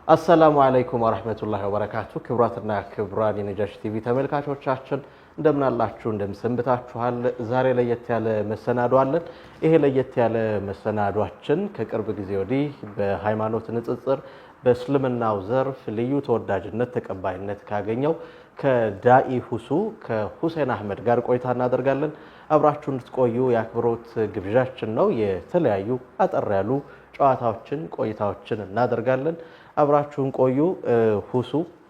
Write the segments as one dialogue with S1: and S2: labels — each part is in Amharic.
S1: አሰላሙ አለይኩም ወራህመቱላሂ ወበረካቱ። ክብራትና ክብራን የነጃሽ ቲቪ ተመልካቾቻችን እንደምን አላችሁ? እንደምን ሰንብታችኋል? ዛሬ ለየት ያለ መሰናዶ አለን። ይሄ ለየት ያለ መሰናዷችን ከቅርብ ጊዜ ወዲህ በሃይማኖት ንጽጽር በእስልምናው ዘርፍ ልዩ ተወዳጅነት ተቀባይነት ካገኘው ከዳኢ ሁሱ ከሁሴን አህመድ ጋር ቆይታ እናደርጋለን። አብራችሁ እንድትቆዩ የአክብሮት ግብዣችን ነው። የተለያዩ አጠር ያሉ ጨዋታዎችን ቆይታዎችን እናደርጋለን። አብራችሁን ቆዩ።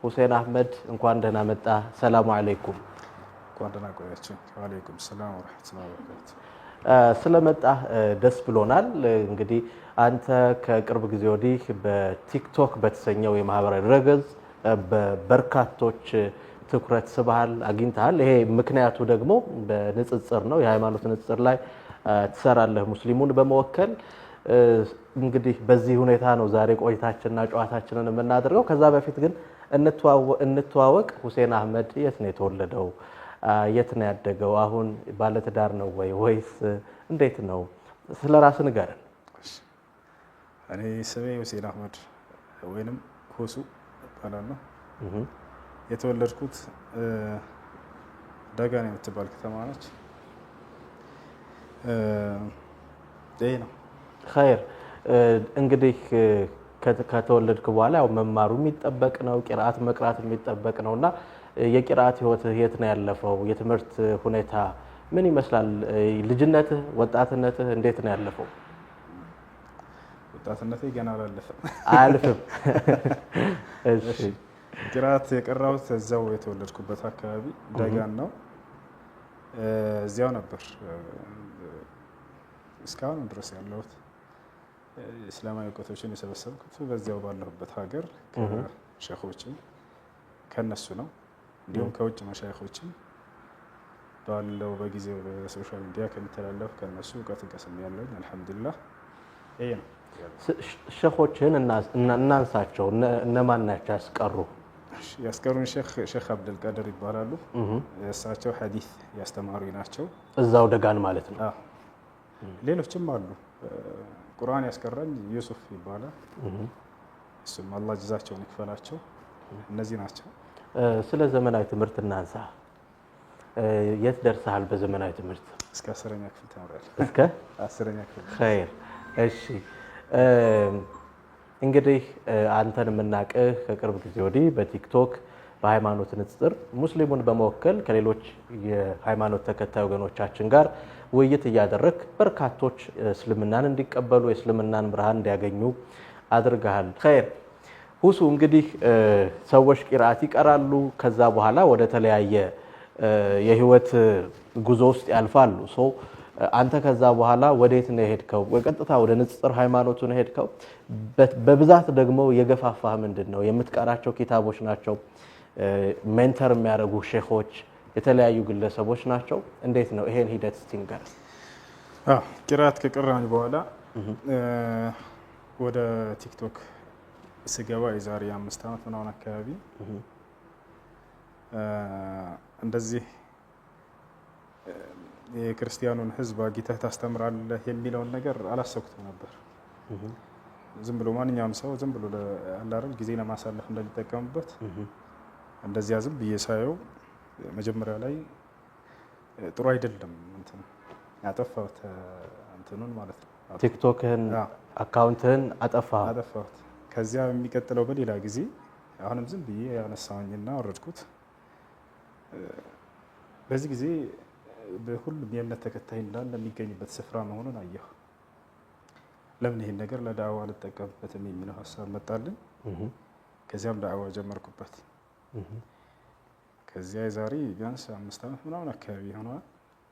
S1: ሁሴን አህመድ እንኳን ደህና መጣ። ሰላም አለይኩም።
S2: እንኳን ደህና ቆያችሁ። ወአለይኩም ሰላም ወራህመቱላሂ ወበረካቱ።
S1: ስለመጣ ደስ ብሎናል። እንግዲህ አንተ ከቅርብ ጊዜ ወዲህ በቲክቶክ በተሰኘው የማህበራዊ ድረገጽ በበርካቶች ትኩረት ስበሃል አግኝተሃል። ይሄ ምክንያቱ ደግሞ በንጽጽር ነው። የሃይማኖት ንጽጽር ላይ ትሰራለህ ሙስሊሙን በመወከል። እንግዲህ በዚህ ሁኔታ ነው ዛሬ ቆይታችንና ጨዋታችንን የምናደርገው። ከዛ በፊት ግን እንተዋወቅ። ሁሴን አህመድ የት ነው የተወለደው? የት ነው ያደገው? አሁን ባለትዳር ነው ወይስ እንዴት ነው? ስለ ራስህ ንገረን።
S2: እኔ ስሜ ሁሴን አህመድ ወይንም ሁሱ እባላለሁ። የተወለድኩት ደጋን የምትባል ከተማ ነች። ይሄ ነው።
S1: ኸይር። እንግዲህ ከተወለድክ በኋላ ያው መማሩ የሚጠበቅ ነው፣ ቂራአት መቅራት የሚጠበቅ ነውና የቂራአት ህይወትህ የት ነው ያለፈው? የትምህርት ሁኔታ ምን ይመስላል? ልጅነትህ፣ ወጣትነትህ እንዴት ነው ያለፈው?
S2: ወጣትነቴ ገና አላለፈም።
S1: አያልፍም። እሺ።
S2: ቂራአት የቀራሁት እዛው የተወለድኩበት አካባቢ ደጋን ነው። እዚያው ነበር እስካሁን ድረስ ያለሁት። እስላማዊ እውቀቶችን የሰበሰብኩት በዚያው ባለሁበት ሀገር ከሼኾችም ከነሱ ነው። እንዲሁም ከውጭ መሻይኾችም ባለው በጊዜው በሶሻል ሚዲያ ከሚተላለፍ ከነሱ እውቀትን ቀስሜያለሁ። አልሐምዱሊላህ። ይሄ ነው።
S1: ሼኾችህን እናንሳቸው። እነማን ናቸው ያስቀሩ?
S2: ያስቀሩን ሼኽ አብዱልቃድር ይባላሉ። እሳቸው ሐዲስ ያስተማሩ ናቸው።
S1: እዛው ደጋን ማለት ነው።
S2: ሌሎችም አሉ። ቁርአን ያስቀራኝ ዩሱፍ ይባላል። እሱም አላህ ጀዛቸውን ይክፈላቸው። እነዚህ ናቸው።
S1: ስለ ዘመናዊ ትምህርት እናንሳ። የት ደርሰሃል በዘመናዊ ትምህርት?
S2: እስከ 10ኛ ክፍል ተምሬያለሁ።
S1: እስከ
S2: 10ኛ ክፍል።
S1: ኸይር። እሺ። እንግዲህ አንተን የምናውቅህ ከቅርብ ጊዜ ወዲህ በቲክቶክ በሃይማኖት ንጽጽር ሙስሊሙን በመወከል ከሌሎች የሃይማኖት ተከታይ ወገኖቻችን ጋር ውይይት እያደረግ በርካቶች እስልምናን እንዲቀበሉ የእስልምናን ብርሃን እንዲያገኙ አድርገሃል። ኸይር ሁሱ፣ እንግዲህ ሰዎች ቂራአት ይቀራሉ። ከዛ በኋላ ወደ ተለያየ የህይወት ጉዞ ውስጥ ያልፋሉ። አንተ ከዛ በኋላ ወዴት ነው የሄድከው? በቀጥታ ወደ ንጽጽር ሃይማኖቱ ነው የሄድከው? በብዛት ደግሞ የገፋፋህ ምንድን ነው? የምትቀራቸው ኪታቦች ናቸው? ሜንተር የሚያደርጉ ሼኾች የተለያዩ ግለሰቦች ናቸው? እንዴት ነው ይሄን ሂደት እስቲ ንገረን።
S2: ቂራአት ከቀራኝ በኋላ ወደ ቲክቶክ ስገባ የዛሬ 5 ዓመት ምናምን አካባቢ እንደዚህ የክርስቲያኑን ህዝብ አግኝተህ ታስተምራለህ የሚለውን ነገር አላሰብኩትም ነበር። ዝም ብሎ ማንኛውም ሰው ዝም ብሎ ለአላረል ጊዜ ለማሳለፍ እንደሚጠቀምበት እንደዚያ ዝም ብዬ ሳየው መጀመሪያ ላይ ጥሩ አይደለም። እንትን ያጠፋሁት እንትኑን ማለት ነው።
S1: ቲክቶክህን አካውንትህን አጠፋሁት።
S2: ከዚያ የሚቀጥለው በሌላ ጊዜ አሁንም ዝም ብዬ ያነሳውኝና ወረድኩት። በዚህ ጊዜ በሁሉም የእምነት ተከታይ እንዳለ የሚገኝበት ስፍራ መሆኑን አየሁ። ለምን ይሄን ነገር ለዳዕዋ አልጠቀምበትም የሚለው ሀሳብ መጣልኝ። ከዚያም ዳዕዋ ጀመርኩበት። ከዚያ የዛሬ ቢያንስ 5 ዓመት ምናምን አካባቢ ሆነዋል።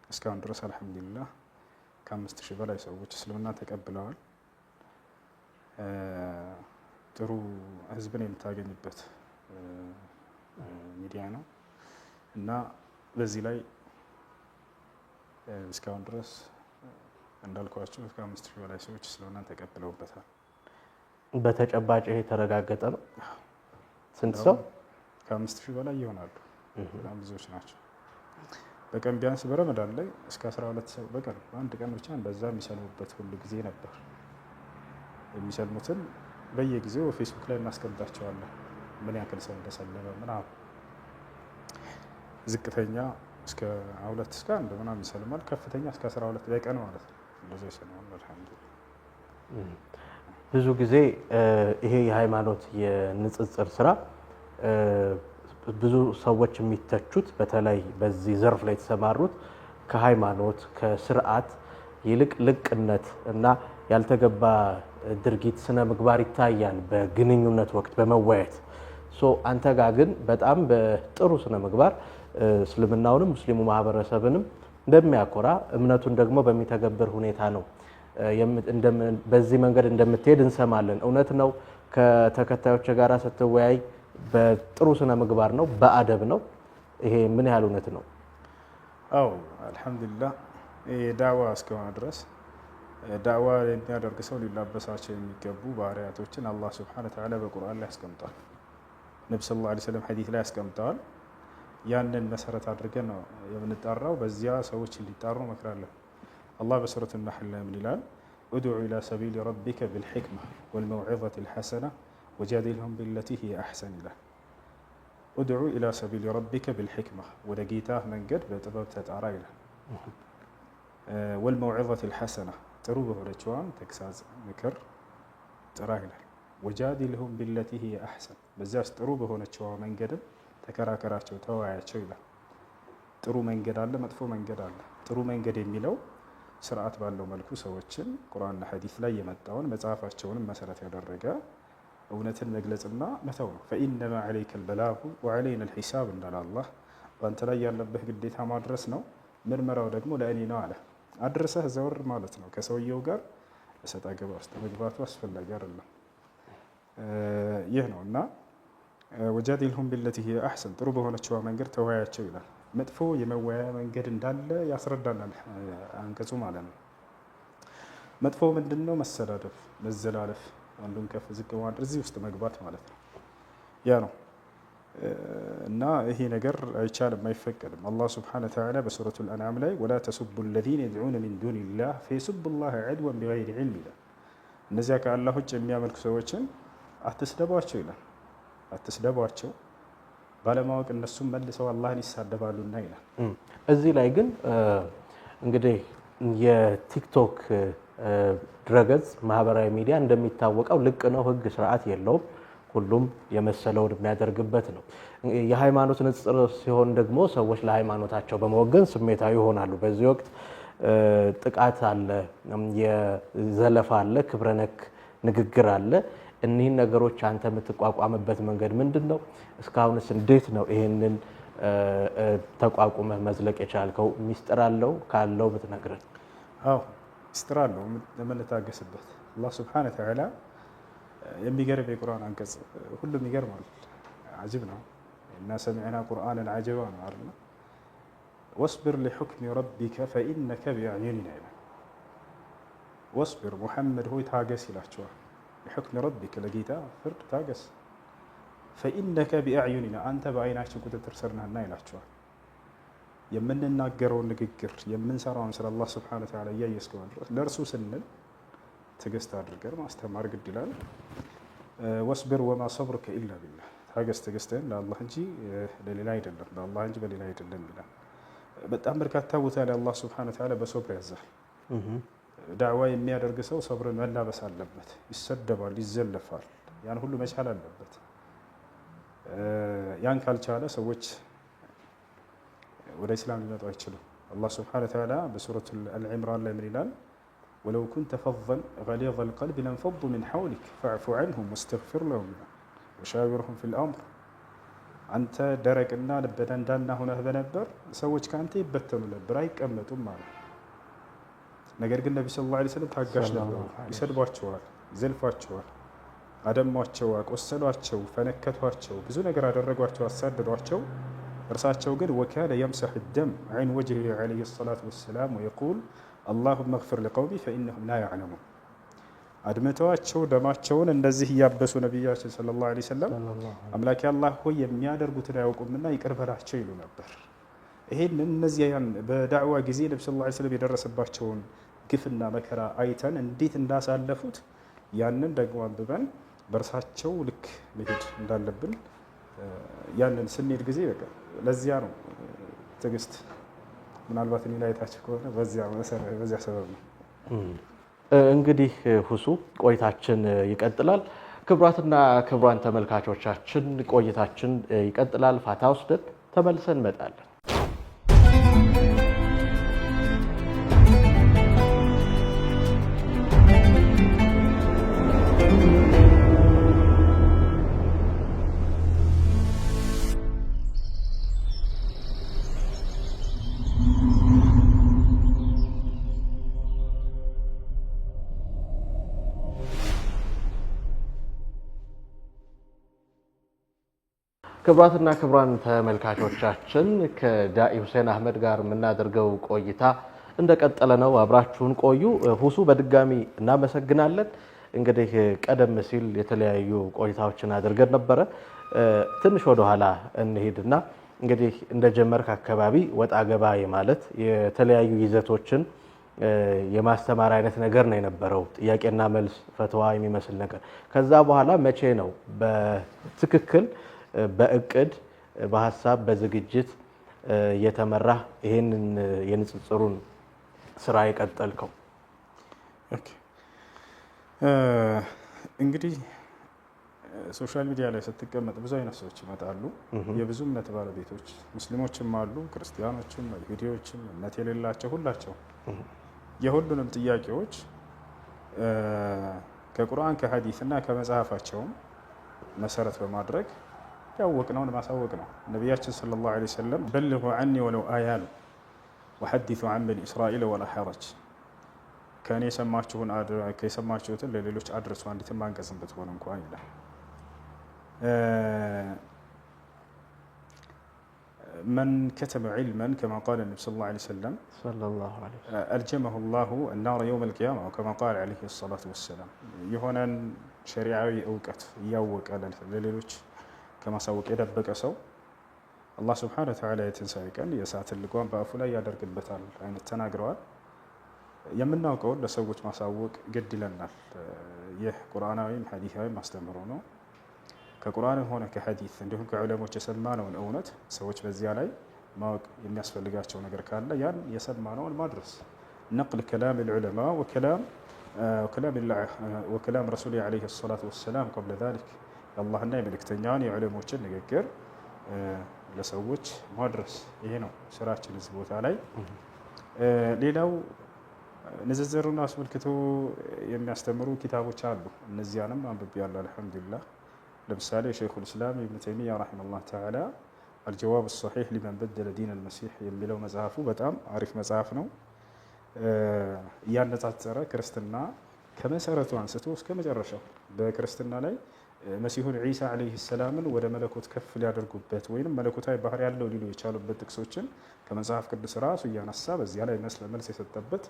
S2: እስካሁን ድረስ አልሐምዱሊላህ ከ5000 በላይ ሰዎች እስልምና ተቀብለዋል። ጥሩ ህዝብን የምታገኝበት ሚዲያ ነው እና በዚህ ላይ እስካሁን ድረስ እንዳልኳቸው ከ5000 በላይ ሰዎች እስልምና ተቀብለውበታል።
S1: በተጨባጭ ይሄ የተረጋገጠ ነው። ስንት ሰው?
S2: ከ5000 በላይ ይሆናሉ። በጣም ብዙዎች ናቸው። በቀን ቢያንስ በረመዳን ላይ እስከ 12 ሰው በቀን በአንድ ቀን ብቻ እንደዛ የሚሰልሙበት ሁሉ ጊዜ ነበር። የሚሰልሙትን በየጊዜው ፌስቡክ ላይ እናስቀምጣቸዋለን። ምን ያክል ሰው እንደሰለመ ምናምን። ዝቅተኛ እስከ 2 እስከ 1 ምናምን ይሰልማል። ከፍተኛ እስከ 12 በቀን ማለት ነው። እንደዚህ ይሰልማል። አልሐምዱሊላህ።
S1: ብዙ ጊዜ ይሄ የሃይማኖት የንጽጽር ስራ ብዙ ሰዎች የሚተቹት በተለይ በዚህ ዘርፍ ላይ የተሰማሩት ከሃይማኖት ከስርዓት ይልቅ ልቅነት እና ያልተገባ ድርጊት ስነ ምግባር ይታያል በግንኙነት ወቅት በመወያየት። አንተ ጋር ግን በጣም በጥሩ ስነ ምግባር እስልምናውንም ሙስሊሙ ማህበረሰብንም እንደሚያኮራ እምነቱን ደግሞ በሚተገብር ሁኔታ ነው በዚህ መንገድ እንደምትሄድ እንሰማለን። እውነት ነው? ከተከታዮች ጋር ስትወያይ በጥሩ ስነ ምግባር ነው? በአደብ ነው? ይሄ ምን ያህል እውነት ነው?
S2: አዎ አልሐምዱሊላህ። ዳዋ እስከሆነ ድረስ ዳዋ የሚያደርግ ሰው ሊላበሳቸው የሚገቡ ባህሪያቶችን አላህ ሱብሓነሁ ወተዓላ በቁርአን ላይ ያስቀምጧል። ነቢ ሰለላሁ ዐለይሂ ወሰለም ሐዲስ ላይ ያስቀምጠዋል። ያንን መሰረት አድርገን ነው የምንጣራው። በዚያ ሰዎች እንዲጣሩ እመክራለሁ። አላህ በሱረቱ ነሕል ላይ ምን ይላል? ኡድዑ ኢላ ሰቢሊ ረቢከ ቢልሒክማ ወልመውዒዘቲ ልሐሰና ወጃዲልሁም ቢለቲ ሂየ አሕሰን ይላል። ኡድዑ ኢላ ሰቢሊ ረቢከ ቢልሒክማ፣ ወደ ጌታህ መንገድ በጥበብ ተጣራ ይላል። ወልመውዒዘቲ ልሐሰና፣ ጥሩ በሆነችዋም ተግሳጽ ምክር ጥራ ይላል። ወጃዲልሁም ቢለቲ ሂየ አሕሰን፣ በዚያስ ጥሩ በሆነችዋ መንገድም ተከራከራቸው፣ ተወያያቸው ይላል። ጥሩ መንገድ አለ፣ መጥፎ መንገድ አለ። ጥሩ መንገድ የሚለው ስርዓት ባለው መልኩ ሰዎችን ቁርአንና ሐዲስ ላይ የመጣውን መጽሐፋቸውንም መሰረት ያደረገ እውነትን መግለጽና መተው ነው። ፈኢነማ ዐለይከ አልበላጉ ወዐለይና አልሒሳብ እንዳለ አላህ፣ በአንተ ላይ ያለብህ ግዴታ ማድረስ ነው፣ ምርመራው ደግሞ ለእኔ ነው አለ። አድርሰህ ዘወር ማለት ነው። ከሰውየው ጋር እሰጥ አገባ ውስጥ መግባቱ አስፈላጊ አይደለም። ይህ ነው እና ወጃዲልሁም ቢለቲ ሂየ አሕሰን፣ ጥሩ በሆነችዋ መንገድ ተወያያቸው ይላል። መጥፎ የመወያያ መንገድ እንዳለ ያስረዳናል አንቀጹ ማለት ነው። መጥፎ ምንድን ነው? መሰዳደፍ፣ መዘላለፍ፣ አንዱን ከፍ ዝቅ ማድረግ፣ እዚህ ውስጥ መግባት ማለት ነው። ያ ነው እና ይሄ ነገር አይቻልም፣ አይፈቀድም። አላህ ሱብሓነሁ ወተዓላ በሱረቱል አንዓም ላይ ወላ ተሱቡ አለዚነ የድዑነ ሚን ዱኒላህ ፈየሱቡላህ ዐድወን ቢገይሪ ዒልም ይላል። እነዚያ ከአላህ ውጭ የሚያመልኩ ሰዎችን አትስደቧቸው ይላል። አትስደቧቸው፣ ባለማወቅ እነሱም መልሰው አላህን ይሳደባሉና ይላል።
S1: እዚህ ላይ ግን እንግዲህ የቲክቶክ ድረገጽ ማህበራዊ ሚዲያ እንደሚታወቀው ልቅ ነው፣ ህግ ስርዓት የለውም። ሁሉም የመሰለውን የሚያደርግበት ነው። የሃይማኖት ንጽጽር ሲሆን ደግሞ ሰዎች ለሃይማኖታቸው በመወገን ስሜታዊ ይሆናሉ። በዚህ ወቅት ጥቃት አለ፣ የዘለፋ አለ፣ ክብረነክ ንግግር አለ። እኒህን ነገሮች አንተ የምትቋቋምበት መንገድ ምንድን ነው? እስካሁንስ እንዴት ነው ይሄንን ተቋቁመህ መዝለቅ የቻልከው? ሚስጥር አለው? ካለው ብትነግረን።
S2: አዎ ሚስጥር አለው የምንታገስበት። አላህ ሱብሓነሁ ወተዓላ የሚገርም የቁርአን አንቀጽ፣ ሁሉም ይገርማል። አጅብ ነው። እና ሰሚዕና ቁርአንን አጀባ ነው አይደል? ወስቢር ሊሑክሚ ረቢከ ፈኢነከ ቢአዕዩኒና ይላል። ወስቢር ሙሐመድ ሆይ ታገስ ይላቸዋል። ሊሑክሚ ረቢከ ለጌታ ፍርድ ታገስ። ፈኢነከ ቢአዕዩኒና አንተ በአይናችን ቁጥጥር ስር ነህና ይላቸዋል። የምንናገረውን ንግግር የምንሰራውን ስለ አላህ ሱብሓነሁ ወተዓላ እያየ እስከሆነ ድረስ ለእርሱ ስንል ትዕግስት አድርገን ማስተማር ግድ ይላል። ወስቢር ወማ ሰብሩከ ኢላ ቢላህ፣ ታገስ ትዕግስትህን ለአላህ እንጂ ለሌላ አይደለም፣ ለአላህ እንጂ በሌላ አይደለም ይላል። በጣም በርካታ ቦታ ላይ አላህ ሱብሓነሁ ወተዓላ በሶብር ያዛል። ዳዕዋ የሚያደርግ ሰው ሰብርን መላበስ አለበት። ይሰደባል፣ ይዘለፋል፣ ያን ሁሉ መቻል አለበት። ያን ካልቻለ ሰዎች ወደ ኢስላም ሊመጡ አይችሉም። አላህ ሱብሓነሁ ወተዓላ በሱረቱል አልዕምራን ላይ ምን ይላል? ወለው ኩንተ ፈዘን ገሊዘል ቀልቢ ለንፈዱ ሚን ሐውሊክ ፈዕፉ ዐንሁም ወስተግፊር ለሁም ወሻዊርሁም ፊል አምር። አንተ ደረቅና ልበ ደንዳና ሆነህ በነበር ሰዎች ከአንተ ይበተኑ ነበር፣ አይቀመጡም ማለት። ነገር ግን ነቢ ሰለላሁ ዐለይሂ ወሰለም ታጋሽ ነበሩ። ይሰድቧቸዋል፣ ይዘልፏቸዋል፣ አደሟቸው፣ አቆሰሏቸው፣ ፈነከቷቸው፣ ብዙ ነገር አደረጓቸው፣ አሳደዷቸው። እርሳቸው ግን ወካነ የምሰሕ ደም ዐን ወጅሂ ዐለይሂ ሰላቱ ወሰላም ወየቁል አላሁመ ግፊር ሊቀውሚ ፈኢነሁም ላ ያዕለሙን። አድምተዋቸው ደማቸውን እንደዚህ እያበሱ ነቢያችን ሰለላሁ ዐለይሂ ወሰለም አምላኬ አላህ ሆይ የሚያደርጉትን አያውቁምና ይቅር በላቸው ይሉ ነበር። ይሄንን እነዚያን በዳዕዋ ጊዜ ነቢ ሰለላሁ ዐለይሂ ወሰለም የደረሰባቸውን ግፍና መከራ አይተን እንዴት እንዳሳለፉት ያንን ደግሞ አንብበን በእርሳቸው ልክ መሄድ እንዳለብን ያንን ስንሄድ ጊዜ በቃ ለዚያ ነው ትዕግስት ምናልባት እኔ ላይ ታች ከሆነ በዚያ ሰበብ ነው።
S1: እንግዲህ ሁሱ ቆይታችን ይቀጥላል። ክቡራትና ክቡራን ተመልካቾቻችን ቆይታችን ይቀጥላል። ፋታ ወስደን ተመልሰን እንመጣለን። ክቡራትና ክቡራን ተመልካቾቻችን ከዳኢ ሁሴን አህመድ ጋር የምናደርገው ቆይታ እንደቀጠለ ነው። አብራችሁን ቆዩ። ሁሱ በድጋሚ እናመሰግናለን። እንግዲህ ቀደም ሲል የተለያዩ ቆይታዎችን አድርገን ነበረ። ትንሽ ወደኋላ እንሄድና እንግዲህ እንደጀመርክ አካባቢ ወጣ ገባ ማለት የተለያዩ ይዘቶችን የማስተማር አይነት ነገር ነው የነበረው። ጥያቄና መልስ ፈትዋ የሚመስል ነገር። ከዛ በኋላ መቼ ነው በትክክል በእቅድ በሀሳብ በዝግጅት የተመራ ይሄንን የንጽጽሩን ስራ የቀጠልከው?
S2: እንግዲህ ሶሻል ሚዲያ ላይ ስትቀመጥ ብዙ አይነት ሰዎች ይመጣሉ። የብዙ እምነት ባለቤቶች ሙስሊሞችም አሉ፣ ክርስቲያኖችም፣ ይሁዲዎችም፣ እምነት የሌላቸው ሁላቸው የሁሉንም ጥያቄዎች ከቁርአን ከሀዲስ እና ከመጽሐፋቸውም መሰረት በማድረግ ያወቅነውን ማሳወቅ ነው። ነቢያችን ሰለላሁ ዐለይሂ ወሰለም በልጉ ዐኒ ወለው አያ ነው ወሐዲሱ ዐን በኒ እስራኤል ወላ ሐረጅ፣ ከእኔ የሰማችሁትን ለሌሎች አድርሱ አንዲትም አንቀጽም ብትሆን እንኳን ይላል። መን ከተመ ዒልመን ከማ ቃለ ነቢ ሰለላሁ ዐለይሂ ወሰለም አልጀመሁ ላሁ አናረ የውመል ቂያማ ከማ ቃለ ዐለይሂ ሰላቱ ወሰላም። የሆነን ሸሪዓዊ እውቀት እያወቀ ለሌሎች ከማሳወቅ የደበቀ ሰው አላህ ስብሓነሁ ወተዓላ የትንሣኤ ቀን የእሳትን ልጓም በአፉ ላይ ያደርግበታል አይነት ተናግረዋል። የምናውቀውን ለሰዎች ማሳወቅ ግድ ይለናል። ይህ ቁርአናዊም ሐዲሳዊም አስተምህሮ ነው። ከቁርአንም ሆነ ከሐዲስ እንዲሁም ከዑለሞች የሰማነውን እውነት ሰዎች በዚያ ላይ ማወቅ የሚያስፈልጋቸው ነገር ካለ ያን የሰማነውን ማድረስ፣ ነቅል ከላም ልዑለማ ወከላም ረሱሊ ዐለይሂ ሰላቱ ወሰላም ቀብለ ዛሊክ የአላህና የመልእክተኛውን የዑለሞችን ንግግር ለሰዎች ማድረስ፣ ይሄ ነው ስራችን እዚህ ቦታ ላይ። ሌላው ንጽጽሩን አስመልክቶ የሚያስተምሩ ኪታቦች አሉ። እነዚያንም አንብቤያለሁ አልሐምዱሊላህ። ለምሳሌ ሸይኹል ኢስላም ኢብኑ ተይሚያ ረሒመሁላህ ተዓላ አልጀዋብ ሰሒሕ ሊመን በደለ ዲን አልመሲሕ የሚለው መጽሐፉ በጣም አሪፍ መጽሐፍ ነው። እያነጻጸረ ክርስትና ከመሰረቱ አንስቶ እስከ መጨረሻው በክርስትና ላይ መሲሁን ዒሳ ዓለይሂ ሰላምን ወደ መለኮት ከፍ ሊያደርጉበት ወይም መለኮታዊ ባህሪ ያለው ሊሉ የቻሉበት ጥቅሶችን ከመጽሐፍ ቅዱስ ራሱ እያነሳ በዚያ ላይ መልስ የሰጠበት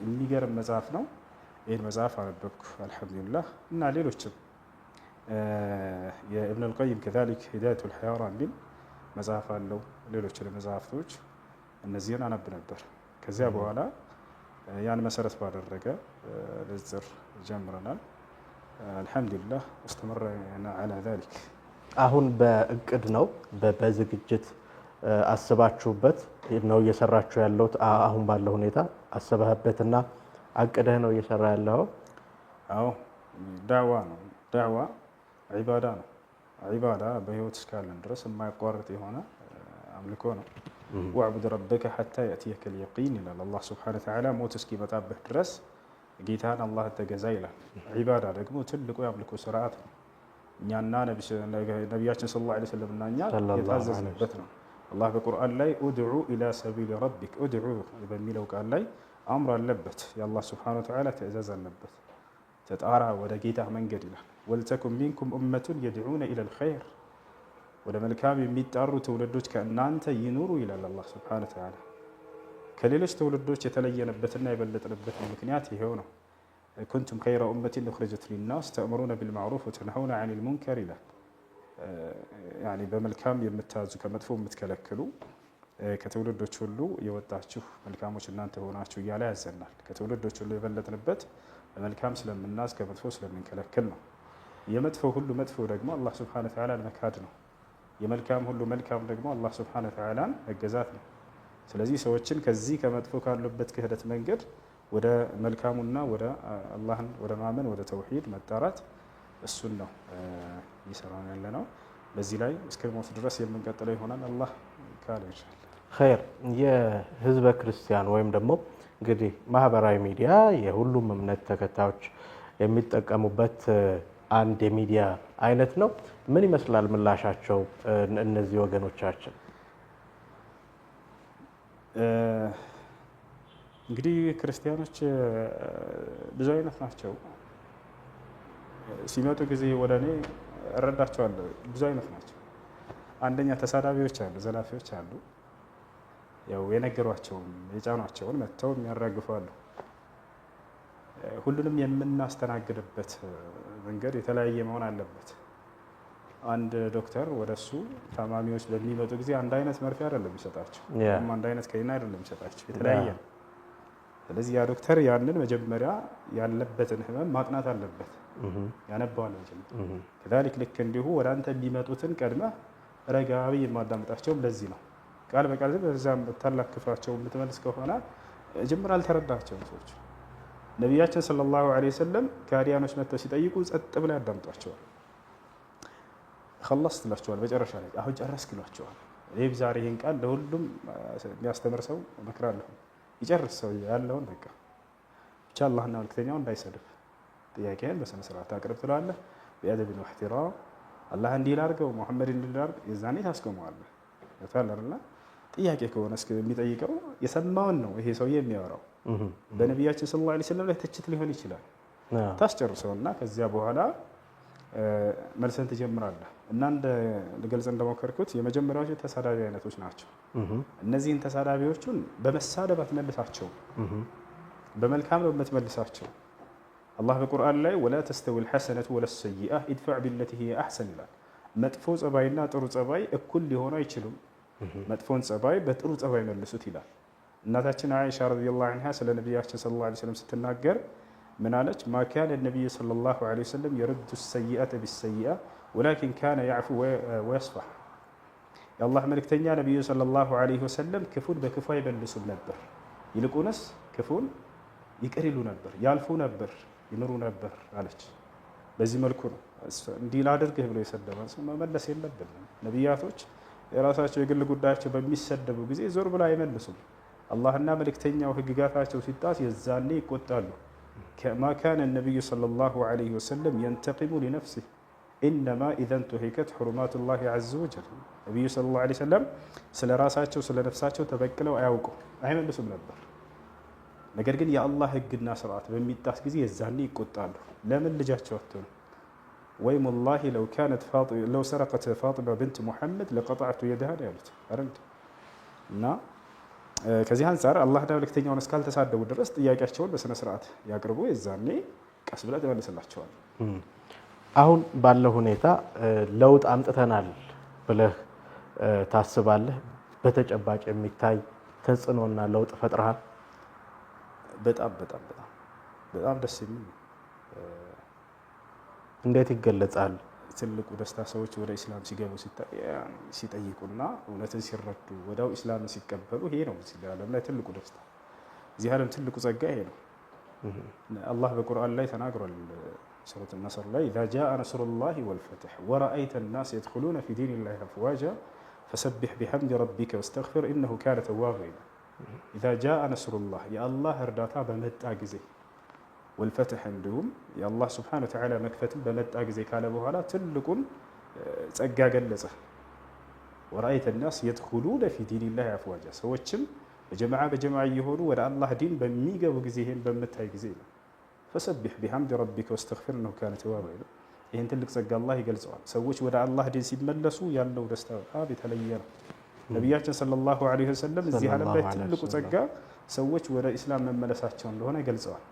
S2: የሚገርም መጽሐፍ ነው። ይህን መጽሐፍ አነበብኩ አልሐምዱሊላህ። እና ሌሎችም የኢብን አልቀይም ከዛሊክ ሂዳየቱል ሐያራ የሚል መጽሐፍ አለው። ሌሎችን መጽሐፍቶች እነዚህን አነብ ነበር። ከዚያ በኋላ ያን መሰረት ባደረገ ንጽጽር ጀምረናል። አልሐምዱሊላህ ወስተመረና ዐላ ዛሊክ። አሁን
S1: በእቅድ ነው በዝግጅት አስባችሁበት ነው እየሰራችሁ ያለሁት? አሁን ባለው ሁኔታ አስበህበትና አቅደህ ነው እየሰራ ያለው?
S2: አዎ፣ ዳዕዋ ነው። ዳዕዋ ዒባዳ ነው። ዒባዳ በህይወት እስካለን ድረስ የማያቋርጥ የሆነ አምልኮ ነው። ወዕቡድ ረበከ ሐታ የእትየከል የቂን ይላል አላህ ሱብሓነሁ ወተዓላ። ሞት እስኪመጣብህ ድረስ ጌታን አላህ ተገዛ ይላል። ዒባዳ ደግሞ ትልቁ የአምልኮ ስርዓት ነው። እኛና ነቢያችን ሰለላሁ ዐለይሂ ወሰለም እና እኛ የታዘዝንበት ነው። አላህ በቁርአን ላይ ኡድዑ ኢላ ሰቢል ረቢክ ኡድዑ በሚለው ቃል ላይ አምር አለበት። የአላህ ሱብሓነሁ ወተዓላ ትእዛዝ አለበት። ተጣራ ወደ ጌታ መንገድ ይላል። ወልተኩን ሚንኩም ኡመቱን የድዑነ ኢለል ኸይር፣ ወደ መልካም የሚጣሩ ትውልዶች ከእናንተ ይኑሩ ይላል አላህ ሱብሓነሁ ወተዓላ። ከሌሎች ትውልዶች የተለየንበትና የበለጥንበት ምክንያት ይሄው ነው። ኩንቱም ኸይረ ኡመቲን ኡኽሪጀት ሊናስ ተእምሩነ ቢልማዕሩፍ ወተንሀውነ ዐኒል ሙንከር ይላል። ያኒ በመልካም የምታዙ ከመጥፎ የምትከለክሉ ከትውልዶች ሁሉ የወጣችሁ መልካሞች እናንተ ሆናችሁ እያለ ያዘናል። ከትውልዶች ሁሉ የበለጥንበት በመልካም ስለምናዝ ከመጥፎ ስለምንከለክል ነው። የመጥፎ ሁሉ መጥፎ ደግሞ አላህ ሱብሓነሁ ወተዓላን መካድ ነው። የመልካም ሁሉ መልካም ደግሞ አላህ ሱብሓነሁ ወተዓላን መገዛት ነው። ስለዚህ ሰዎችን ከዚህ ከመጥፎ ካሉበት ክህደት መንገድ ወደ መልካሙና ወደ አላህን ወደ ማመን ወደ ተውሂድ መጣራት እሱን ነው እየሰራን ያለ ነው። በዚህ ላይ እስከ ሞት ድረስ የምንቀጥለው ይሆናል አላህ ካለ ኢንሻአላህ።
S1: ኸይር። የህዝበ ክርስቲያን ወይም ደግሞ እንግዲህ ማህበራዊ ሚዲያ የሁሉም እምነት ተከታዮች የሚጠቀሙበት አንድ የሚዲያ አይነት ነው። ምን ይመስላል ምላሻቸው እነዚህ ወገኖቻችን?
S2: እንግዲህ ክርስቲያኖች ብዙ አይነት ናቸው። ሲመጡ ጊዜ ወደ እኔ እረዳቸዋለሁ። ብዙ አይነት ናቸው። አንደኛ ተሳዳቢዎች አሉ፣ ዘላፊዎች አሉ። ያው የነገሯቸውን የጫኗቸውን መጥተው የሚያራግፉ አሉ። ሁሉንም የምናስተናግድበት መንገድ የተለያየ መሆን አለበት። አንድ ዶክተር ወደሱ ታማሚዎች በሚመጡ ጊዜ አንድ አይነት መርፌ አይደለም የሚሰጣቸው፣ አንድ አይነት ከኒና አይደለም የሚሰጣቸው፣ የተለያየ ነው። ስለዚህ ያ ዶክተር ያንን መጀመሪያ ያለበትን ህመም ማጥናት አለበት፣ ያነባዋል መጀመሪያ። ከዛሊክ ልክ እንዲሁ ወደ አንተ የሚመጡትን ቀድመህ ረጋ ብዬ የማዳምጣቸውም ለዚህ ነው። ቃል በቃል በዛም ታላቅ ክፍራቸው የምትመልስ ከሆነ ጅምር አልተረዳቸውም ሰዎች። ነቢያችን ሰለላሁ ዐለይሂ ወሰለም ከአዲያኖች መጥተው ሲጠይቁ ጸጥ ብለው ያዳምጧቸዋል። خلصت ትላቸዋል። መጨረሻ ላይ አሁን ጨረስክ ይሏቸዋል። ይህ ዛሬ ይህን ቃል ለሁሉም የሚያስተምር ሰው እመክራለሁ። ይጨርስ ሰው ያለውን በቃ ብቻ አላህና መልክተኛው እንዳይሰድብ ጥያቄህን በስነ ስርዓት አቅርብ ትላለህ። ቢአደብን ወህቲራም አላህ እንዲህ ላድርገው ሙሐመድ እንዲህ ላድርግ የዛኔ ታስቆመዋለህ። ታላርና ጥያቄ ከሆነ እስኪ የሚጠይቀው የሰማውን ነው ይሄ ሰውዬ የሚያወራው። በነቢያችን ሰለላሁ ዐለይሂ ወሰለም ላይ ትችት ሊሆን ይችላል። ታስጨርሰውና ከዚያ በኋላ መልሰን ትጀምራለህ። እና ልገልጽ እንደሞከርኩት የመጀመሪያዎቹ ተሳዳቢ አይነቶች ናቸው። እነዚህን ተሳዳቢዎቹን በመሳደብ አትመልሳቸው፣ በመልካም ነው የምትመልሳቸው። አላህ በቁርአን ላይ ወላ ተስተዊል ሐሰነቱ ወለ ሰይአ ኢድፈዕ ቢለቲ ሂየ አሕሰን ይላል። መጥፎ ጸባይና ጥሩ ጸባይ እኩል ሊሆኑ አይችሉም። መጥፎን ጸባይ በጥሩ ጸባይ መልሱት ይላል። እናታችን አይሻ ረዲየላሁ ዐንሃ ስለ ነቢያችን ሰለላሁ ዐለይሂ ወሰለም ስትናገር ምን አለች? ማ ካነ ነቢዩ ሰለላሁ ዐለይሂ ወሰለም የረዱ ሰይአተ ቢሰይአ ወላኪን ካነ ያዕፉ ወየስፋሕ። የአላህ መልእክተኛ ነቢዩ ሰለላሁ ዐለይሂ ወሰለም ክፉን በክፉ አይመልሱም ነበር፣ ይልቁንስ ክፉን ይቅር ይሉ ነበር፣ ያልፉ ነበር፣ ይምሩ ነበር አለች። በዚህ መልኩ ነው እንዲህ ላድርግህ ብሎ የሰደበን ሰው መመለስ የለብንም። ነቢያቶች የራሳቸው የግል ጉዳያቸው በሚሰደቡ ጊዜ ዞር ብላ አይመልሱም። አላህና መልእክተኛው ህግጋታቸው ሲጣስ የዛኔ ይቆጣሉ። ከማ ካነ ነቢዩ ሰለላሁ ዐለይሂ ወሰለም የንተቂሙ ሊነፍሲህ ኢነማ ኢዘን ቱሂከት ሑሩማቱላሂ ዐዘ ወጀል። ነቢዩ ሰለላሁ ዐለይሂ ወሰለም ስለ ራሳቸው ስለ ነፍሳቸው ተበቅለው አያውቁም፣ አይመልሱም ነበር። ነገር ግን የአላህ ህግና ስርዓት በሚጣስ ጊዜ የዛኔ ይቆጣሉ። ለምን ልጃቸው አትሆኑ? ወይም ወላሂ ለው ሰረቀት ፋጢማ ብንት ሙሐመድ ለቀጠዕቱ የደሃ ያሉት አረንድ እና ከዚህ አንጻር አላህና መልእክተኛውን እስካልተሳደቡ ድረስ ጥያቄያቸውን በስነ ስርዓት ያቅርቡ። የዛኔ ቀስ ብለህ ትመልስላቸዋል።
S1: አሁን ባለው ሁኔታ ለውጥ አምጥተናል ብለህ ታስባለህ? በተጨባጭ የሚታይ ተጽዕኖና ለውጥ ፈጥረሃል?
S2: በጣም በጣም በጣም በጣም ደስ የሚል
S1: እንዴት ይገለጻል?
S2: ትልቁ ደስታ ሰዎች ወደ ኢስላም ሲገቡ ሲጠይቁና እውነትን ሲረዱ ወዲያው ኢስላምን ሲቀበሉ ይሄ ነው እዚህ ዓለም ላይ ትልቁ ደስታ። እዚህ ዓለም ትልቁ ጸጋ ይሄ ነው። አላህ በቁርአን ላይ ተናግሯል። ሱረቱ ነስር ላይ ኢዛ ጃአ ነስሩላሂ ወልፈትሕ ወረአይተ ናስ የድኹሉነ ፊ ዲኒላሂ አፍዋጃ ፈሰቢሕ ቢሐምዲ ረቢከ ወስተግፊር ኢነሁ ካነ ተዋባ ይላል። ኢዛ ጃአ ነስሩላህ የአላህ እርዳታ በመጣ ጊዜ ወልፈትሕ እንዲሁም የአላህ ስብሓነሁ ወተዓላ መክፈትን በመጣ ጊዜ ካለ በኋላ ትልቁን ጸጋ ገለጸ። ወረአይተ ናስ የድኹሉነ ፊ ዲኒላሂ አፍዋጃ ሰዎችም በጀማዓ እየሆኑ ወደ አላህ ዲን በሚገቡ ጊዜ ይሄን በምታይ ጊዜ ነው። ፈሰቢሕ ቢሐምዲ ረቢከ ወስተግፊር ኢነሁ ካነ ተዋባ ይላል። ይህን ትልቅ ጸጋ አላህ ይገልጸዋል። ሰዎች ወደ አላህ ዲን ሲመለሱ ያለው ደስታ በጣም የተለየ ነው። ነቢያችን ሰለላሁ ዐለይሂ ወሰለም እዚህ ዓለም ላይ ትልቁ ጸጋ ሰዎች ወደ ኢስላም መመለሳቸው እንደሆነ ገልጸዋል።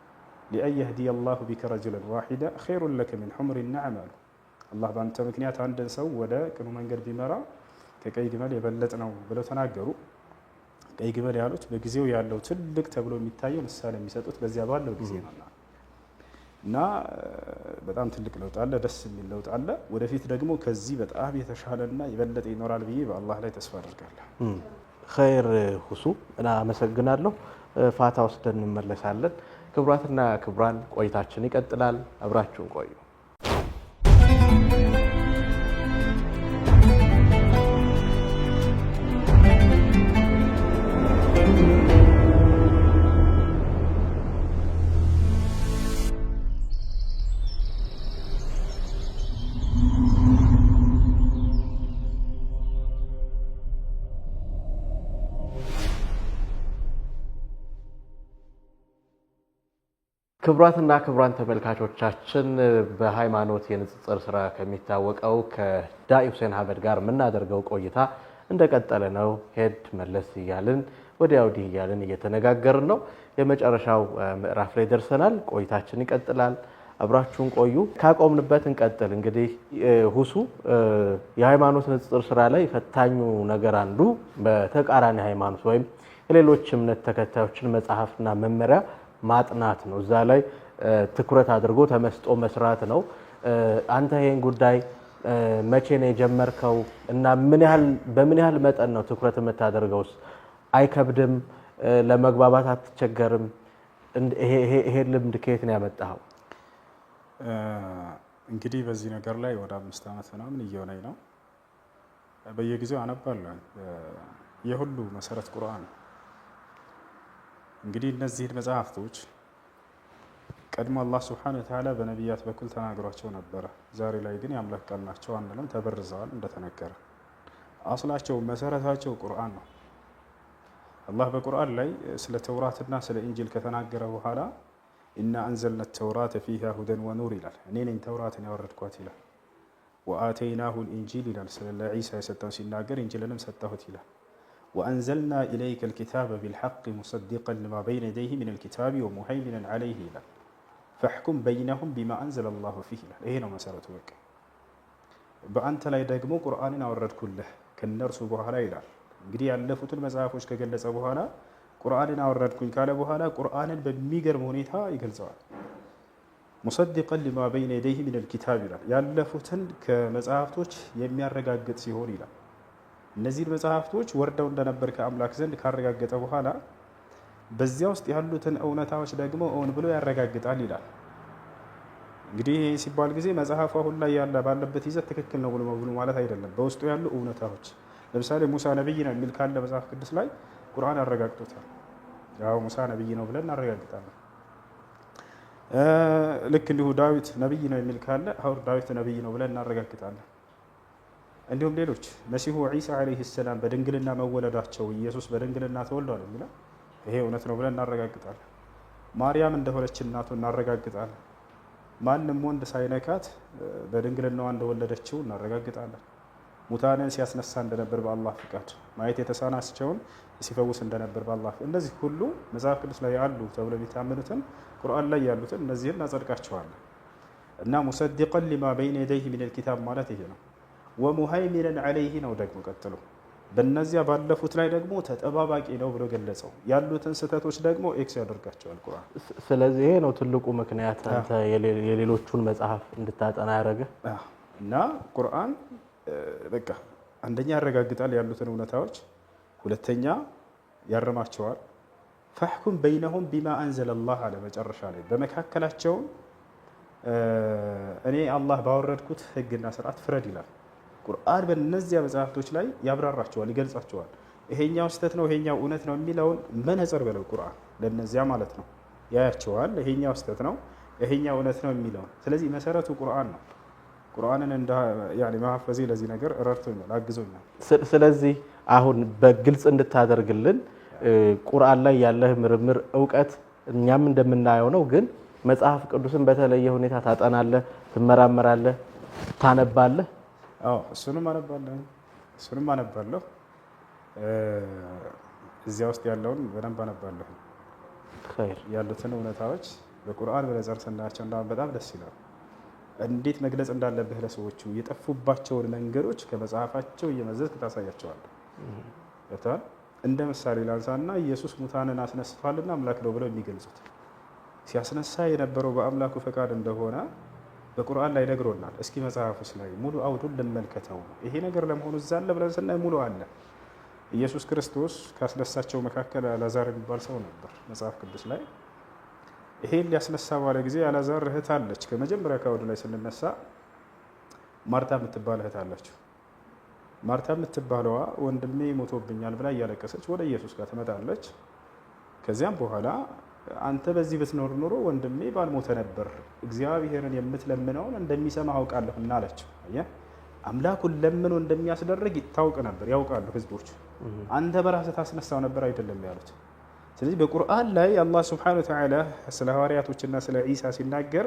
S2: ሊአን የህዲየ አላሁ ቢከ ረጁለን ዋሒዳ ኸይሩን ለከ ሚን ሑምሪ ነዓም አሉ። አላህ በአንተ ምክንያት አንድን ሰው ወደ ቅኑ መንገድ ቢመራ ከቀይ ግመል የበለጠ ነው ብለው ተናገሩ። ቀይ ግመል ያሉት በጊዜው ያለው ትልቅ ተብሎ የሚታየው ምሳሌ የሚሰጡት በዚያ ባለው ጊዜ ነውና እና በጣም ትልቅ ለውጥ አለ፣ ደስ የሚል ለውጥ አለ። ወደፊት ደግሞ ከዚህ በጣም የተሻለና የበለጠ ይኖራል ብዬ በአላህ ላይ ተስፋ አድርጋለሁ።
S1: ኸይር ሁሱ እና አመሰግናለሁ። ፋታ ወስደን እንመለሳለን። ክቡራትና ክቡራን ቆይታችን ይቀጥላል። አብራችሁን ቆዩ። ክቡራትና ክቡራን ተመልካቾቻችን በሃይማኖት የንጽጽር ስራ ከሚታወቀው ከዳኢ ሁሴን አህመድ ጋር የምናደርገው ቆይታ እንደቀጠለ ነው። ሄድ መለስ እያልን ወዲያ ወዲህ እያልን እየተነጋገርን ነው። የመጨረሻው ምዕራፍ ላይ ደርሰናል። ቆይታችን ይቀጥላል። አብራችሁን ቆዩ። ካቆምንበት እንቀጥል። እንግዲህ ሁሱ የሃይማኖት ንጽጽር ስራ ላይ ፈታኙ ነገር አንዱ በተቃራኒ ሃይማኖት ወይም የሌሎች እምነት ተከታዮችን መጽሐፍና መመሪያ ማጥናት ነው። እዛ ላይ ትኩረት አድርጎ ተመስጦ መስራት ነው። አንተ ይሄን ጉዳይ መቼ ነው የጀመርከው እና በምን ያህል መጠን ነው ትኩረት የምታደርገውስ? አይከብድም? ለመግባባት አትቸገርም? ይሄ ልምድ ከየት ነው ያመጣኸው?
S2: እንግዲህ በዚህ ነገር ላይ ወደ 5 ዓመት ምናምን እየሆነኝ ነው። በየጊዜው አነባለሁ። የሁሉ መሰረት ቁርአን ነው። እንግዲህ እነዚህን መጽሐፍቶች ቀድሞ አላህ ሱብሓነሁ ወተዓላ በነቢያት በኩል ተናግሯቸው ነበረ። ዛሬ ላይ ግን የአምላክ ቃል ናቸው አንልም፣ ተበርዘዋል እንደተነገረ። አስላቸው መሰረታቸው ቁርአን ነው። አላህ በቁርአን ላይ ስለ ተውራትና ስለ ኢንጂል ከተናገረ በኋላ ኢና አንዘልና ተውራተ ፊሃ ሁደን ወኑር ይላል። እኔ ነኝ ተውራትን ያወረድኳት ይላል። ወአተይናሁ ልኢንጂል ይላል። ስለ ዒሳ የሰጠው ሲናገር ኢንጂልንም ሰጠሁት ይላል። ወአንዘልና ኢለይከ ልኪታበ ቢልሐቅ ሙሰዲቀን ሊማ በይነ የደይህ ሚነል ኪታቢ ወሙሀይሚነን ዐለይህ ይላል። ፈሕኩም በይነሁም ቢማ አንዘለ ላሁ ፊህ ይላል። ይሄ ነው መሰረቱ። በቃ በአንተ ላይ ደግሞ ቁርአንን አወረድኩልህ ከነርሱ በኋላ ይላል። እንግዲህ ያለፉትን መጽሐፎች ከገለጸ በኋላ ቁርአንን አወረድኩኝ ካለ በኋላ ቁርአንን በሚገርም ሁኔታ ይገልጸዋል። ሙሰዲቀን ሊማ በይነ የደይህ ሚነል ኪታብ ይላል። ያለፉትን ከመጽሐፍቶች የሚያረጋግጥ ሲሆን ይላል። እነዚህን መጽሐፍቶች ወርደው እንደነበር ከአምላክ ዘንድ ካረጋገጠ በኋላ በዚያ ውስጥ ያሉትን እውነታዎች ደግሞ እውን ብሎ ያረጋግጣል ይላል። እንግዲህ ይህ ሲባል ጊዜ መጽሐፉ አሁን ላይ ያለ ባለበት ይዘት ትክክል ነው ብሎ ማለት አይደለም። በውስጡ ያሉ እውነታዎች ለምሳሌ ሙሳ ነብይ ነው የሚል ካለ መጽሐፍ ቅዱስ ላይ ቁርአን አረጋግጦታል። ያው ሙሳ ነብይ ነው ብለን እናረጋግጣለን። ልክ እንዲሁ ዳዊት ነብይ ነው የሚል ካለ አሁን ዳዊት ነብይ ነው ብለን እናረጋግጣለን። እንዲሁም ሌሎች መሲሁ ዒሳ ዓለይሂ ሰላም በድንግልና መወለዳቸው ኢየሱስ በድንግልና ተወልዷል የሚለው ይሄ እውነት ነው ብለን እናረጋግጣለን። ማርያም እንደሆነች እናቱ እናረጋግጣለን። ማንም ወንድ ሳይነካት በድንግልናዋ እንደወለደችው እናረጋግጣለን። ሙታንን ሲያስነሳ እንደነበር በአላህ ፍቃድ፣ ማየት የተሳናቸውን ሲፈውስ እንደነበር በአላህ ፍቃድ። እነዚህ ሁሉ መጽሐፍ ቅዱስ ላይ ያሉ ተብሎ የሚታመኑትን ቁርአን ላይ ያሉትን እነዚህን እናጸድቃቸዋለን። እና ሙሰዲቀን ሊማ በይነ የደይህ ሚነል ኪታብ ማለት ይሄ ነው። ወሙሀይሚነን ዐለይህ ነው ደግሞ ቀጥሎ በእነዚያ ባለፉት ላይ ደግሞ ተጠባባቂ ነው ብሎ ገለጸው። ያሉትን ስህተቶች ደግሞ ኤክስ ያደርጋቸዋል ቁርአን።
S1: ስለዚህ ይሄ ነው ትልቁ ምክንያት አንተ የሌሎቹን መጽሐፍ እንድታጠና ያደረገ
S2: እና ቁርአን በቃ አንደኛ ያረጋግጣል ያሉትን እውነታዎች፣ ሁለተኛ ያርማቸዋል። ፈሕኩም በይነሁም ቢማ አንዘለ ላህ አለ መጨረሻ ላይ በመካከላቸውም እኔ አላህ ባወረድኩት ህግና ስርዓት ፍረድ ይላል። ቁርአን በእነዚያ መጽሐፍቶች ላይ ያብራራቸዋል፣ ይገልጻቸዋል። ይሄኛው ስህተት ነው ይሄኛው እውነት ነው የሚለውን መነጽር በለው ቁርአን ለነዚያ ማለት ነው ያያቸዋል። ይሄኛው ስህተት ነው ይሄኛው እውነት ነው የሚለውን። ስለዚህ መሰረቱ ቁርአን ነው። ቁርአንን እንደ ማሐፈዜ ለዚህ ነገር ረድቶኛል፣ አግዞኛል።
S1: ስለዚህ አሁን በግልጽ እንድታደርግልን ቁርአን ላይ ያለህ ምርምር እውቀት እኛም እንደምናየው ነው፣ ግን መጽሐፍ ቅዱስን በተለየ ሁኔታ ታጠናለህ፣ ትመራመራለህ፣ ታነባለህ?
S2: አዎ እሱንም አነባለሁ። እዚያ ውስጥ ያለውን በደንብ አነባለሁ። ያሉትን እውነታዎች በቁርአን መነጽር ስናያቸው በጣም ደስ ይላል። እንዴት መግለጽ እንዳለብህ ለሰዎቹ የጠፉባቸውን መንገዶች ከመጽሐፋቸው እየመዘዝክ ታሳያቸዋለህ። እንደ ምሳሌ ላንሳና ኢየሱስ ሙታንን አስነስቷልና አምላክ ነው ብለው የሚገልጹት ሲያስነሳ የነበረው በአምላኩ ፈቃድ እንደሆነ በቁርአን ላይ ነግሮናል። እስኪ መጽሐፉስ ላይ ሙሉ አውዱን ልመልከተው። ይሄ ነገር ለመሆኑ እዛ አለ ብለን ስናይ ሙሉ አለ። ኢየሱስ ክርስቶስ ካስነሳቸው መካከል አልዓዛር የሚባል ሰው ነበር መጽሐፍ ቅዱስ ላይ። ይሄን ሊያስነሳ ባለ ጊዜ አልዓዛር እህት አለች። ከመጀመሪያ ከአውዱ ላይ ስንነሳ ማርታ የምትባል እህት አለችው። ማርታ የምትባለዋ ወንድሜ ሞቶብኛል ብላ እያለቀሰች ወደ ኢየሱስ ጋር ትመጣለች። ከዚያም በኋላ አንተ በዚህ ብትኖር ኖሮ ወንድሜ ባልሞተ ነበር፣ እግዚአብሔርን የምትለምነውን እንደሚሰማ አውቃለሁ እና አለችው። አምላኩን ለምኖ እንደሚያስደርግ ይታወቅ ነበር፣ ያውቃሉ ህዝቦች። አንተ በራስህ ታስነሳው ነበር አይደለም ያሉት። ስለዚህ በቁርአን ላይ አላህ ሱብሓነሁ ወተዓላ ስለ ሐዋርያቶችና ስለ ዒሳ ሲናገር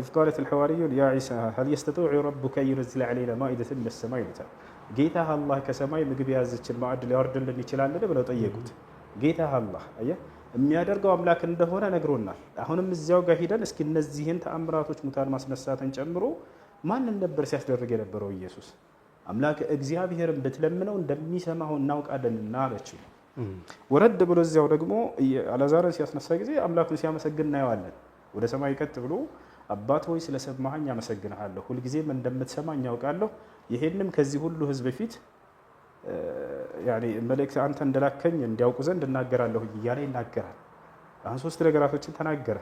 S2: ኢዝ ቃለት አልሐዋርዩን ያ ዒሳ ሀል የስተጢዑ ረቡከ አን ዩነዚለ ዐለይና ማኢደተን ሚነ ሰማይ ይሉታል። ጌታህ አላህ ከሰማይ ምግብ የያዘችን ማዕድ ሊያወርድልን ይችላልን ብለው ጠየቁት። ጌታህ አላህ የሚያደርገው አምላክ እንደሆነ ነግሮናል። አሁንም እዚያው ጋር ሂደን እስኪ እነዚህን ተአምራቶች ሙታን ማስነሳትን ጨምሮ ማንን ነበር ሲያስደርግ የነበረው? ኢየሱስ አምላክ እግዚአብሔርን ብትለምነው እንደሚሰማው እናውቃለንና አለችው። ወረድ ብሎ እዚያው ደግሞ አልዓዛርን ሲያስነሳ ጊዜ አምላኩን ሲያመሰግን እናየዋለን። ወደ ሰማይ ቀጥ ብሎ አባት ሆይ ስለሰማኸኝ አመሰግንሃለሁ፣ ሁልጊዜም እንደምትሰማኝ ያውቃለሁ፣ ይሄንም ከዚህ ሁሉ ህዝብ ፊት መልእክት አንተ እንደላከኝ እንዲያውቁ ዘንድ እናገራለሁ እያለ ይናገራል። አሁን 3 ነገራቶችን ተናገረ።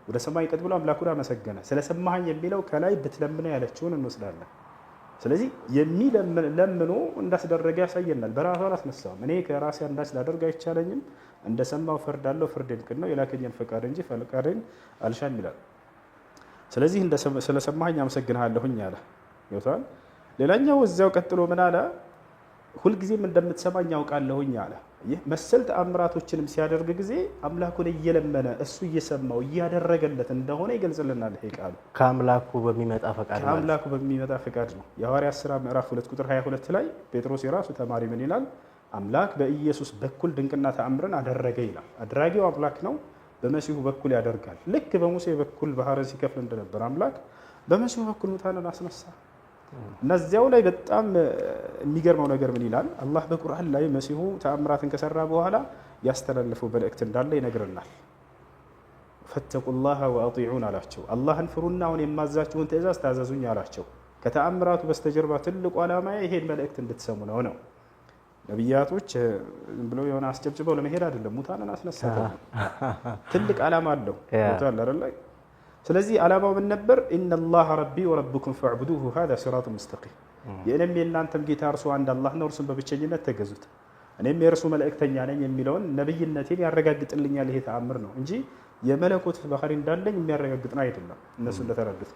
S2: ወደ ሰማይ ቀጥ ብሎ አምላኩን አመሰገነ። ስለሰማኸኝ የሚለው ከላይ ብትለምነው ያለችውን እንወስዳለን። ስለዚህ ለምኖ እንዳስደረገ ያሳየናል። በራሱ አላስነሳውም። እኔ ከራሴ አንዳች ላደርግ አይቻለኝም፣ እንደሰማው ፈርዳለሁ፣ ፍርዴም ቅን ነው፣ የላከኝን ፈቃድ እንጂ ፈቃዴን አልሻም ይላል። ስለዚህ ስለሰማኸኝ አመሰግንሃለሁኝ አለ። ይወታል። ሌላኛው እዚያው ቀጥሎ ምን አለ? ሁልጊዜም እንደምትሰማኝ ያውቃለሁኝ አለ። ይህ መሰል ተአምራቶችንም ሲያደርግ ጊዜ አምላኩን እየለመነ እሱ እየሰማው እያደረገለት እንደሆነ ይገልጽልናል። ይሄ ቃሉ
S1: ከአምላኩ በሚመጣ
S2: ፈቃድ ነው። የሐዋርያት ሥራ ምዕራፍ 2 ቁጥር 22 ላይ ጴጥሮስ የራሱ ተማሪ ምን ይላል? አምላክ በኢየሱስ በኩል ድንቅና ተአምርን አደረገ ይላል። አድራጊው አምላክ ነው። በመሲሁ በኩል ያደርጋል። ልክ በሙሴ በኩል ባህርን ሲከፍል እንደነበር አምላክ በመሲሁ በኩል ሙታንን አስነሳ። እነዚያው ላይ በጣም የሚገርመው ነገር ምን ይላል? አላህ በቁርአን ላይ መሲሁ ተአምራትን ከሰራ በኋላ ያስተላለፈው መልእክት እንዳለ ይነግረናል። ፈተቁላህ ወአጢዑን አላቸው። አላህን ፍሩና አሁን የማዛችሁን ትእዛዝ ታዘዙኝ አላቸው። ከተአምራቱ በስተጀርባ ትልቁ ዓላማ ይሄን መልእክት እንድትሰሙ ነው። ነቢያቶች ብለው የሆነ አስጨብጭበው ለመሄድ አይደለም፣ ሙታንን አስነሳ። ትልቅ ዓላማ አለው። ሞታል አይደል? ስለዚህ ዓላማው ምን ነበር? ኢነላህ ረቢ ወረብኩም ፈዕቡዱሁ ሃዛ ሲራጡን ሙስተቂም። የእኔም የእናንተም ጌታ እርሱ አንድ አላህ ነው፣ እርሱን በብቸኝነት ተገዙት፣ እኔም የእርሱ መልእክተኛ ነኝ የሚለውን ነብይነቴን ያረጋግጥልኛል። ይሄ ተአምር ነው እንጂ የመለኮት ባህሪ እንዳለኝ የሚያረጋግጥ ነው አይደለም። እነሱ እንደተረዱት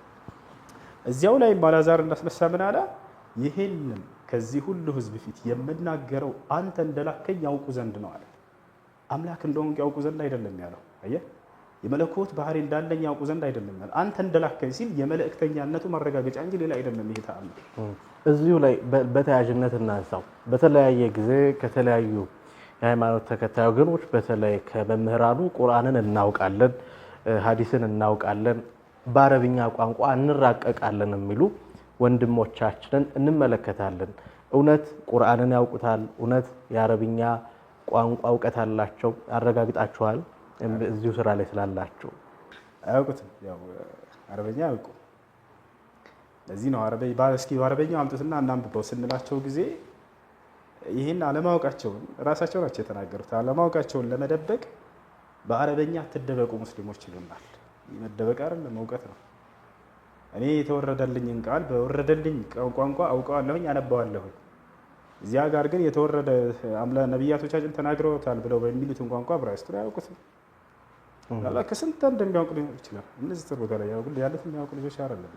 S2: እዚያው ላይ አልዓዛር እንዳስነሳ ምን አለ? ይሄንን ከዚህ ሁሉ ህዝብ ፊት የምናገረው አንተ እንደላከኝ ያውቁ ዘንድ ነው አለ። አምላክ እንደሆንክ ያውቁ ዘንድ አይደለም ያለው። አየህ፣ የመለኮት ባህሪ እንዳለኝ ያውቁ ዘንድ አይደለም ያለው። አንተ እንደላከኝ ሲል የመልእክተኛነቱ ማረጋገጫ እንጂ ሌላ አይደለም። ይሄ ተአምር
S1: እዚሁ ላይ በተያያዥነት እናንሳው። በተለያየ ጊዜ ከተለያዩ የሃይማኖት ተከታይ ወገኖች በተለይ ከመምህራኑ ቁርአንን እናውቃለን፣ ሀዲስን እናውቃለን፣ በአረብኛ ቋንቋ እንራቀቃለን የሚሉ ወንድሞቻችንን እንመለከታለን። እውነት ቁርአንን ያውቁታል? እውነት የአረብኛ ቋንቋ እውቀት አላቸው? አረጋግጣችኋል? እዚሁ ስራ ላይ ስላላችሁ
S2: አያውቁትም። ያው አረበኛ አያውቁ። ለዚህ ነው እስኪ አረበኛው አምጡትና እናንብበው ስንላቸው ጊዜ ይህን አለማወቃቸውን ራሳቸው ናቸው የተናገሩት። አለማወቃቸውን ለመደበቅ በአረበኛ አትደበቁ ሙስሊሞች ይሉናል። መደበቅ አይደለም እውቀት ነው። እኔ የተወረደልኝን ቃል በወረደልኝ ቋንቋ አውቀዋለሁኝ፣ አነባዋለሁኝ። እዚያ ጋር ግን የተወረደ ነቢያቶቻችን ተናግረውታል ብለው በሚሉትን ቋንቋ ዕብራይስጡን አያውቁትም። ከስንት እንደሚያውቁ ሊሆን ይችላል። እነዚህ ጥሩ ቦታ ላይ ያሉት የሚያውቁ ልጆች አይደለም።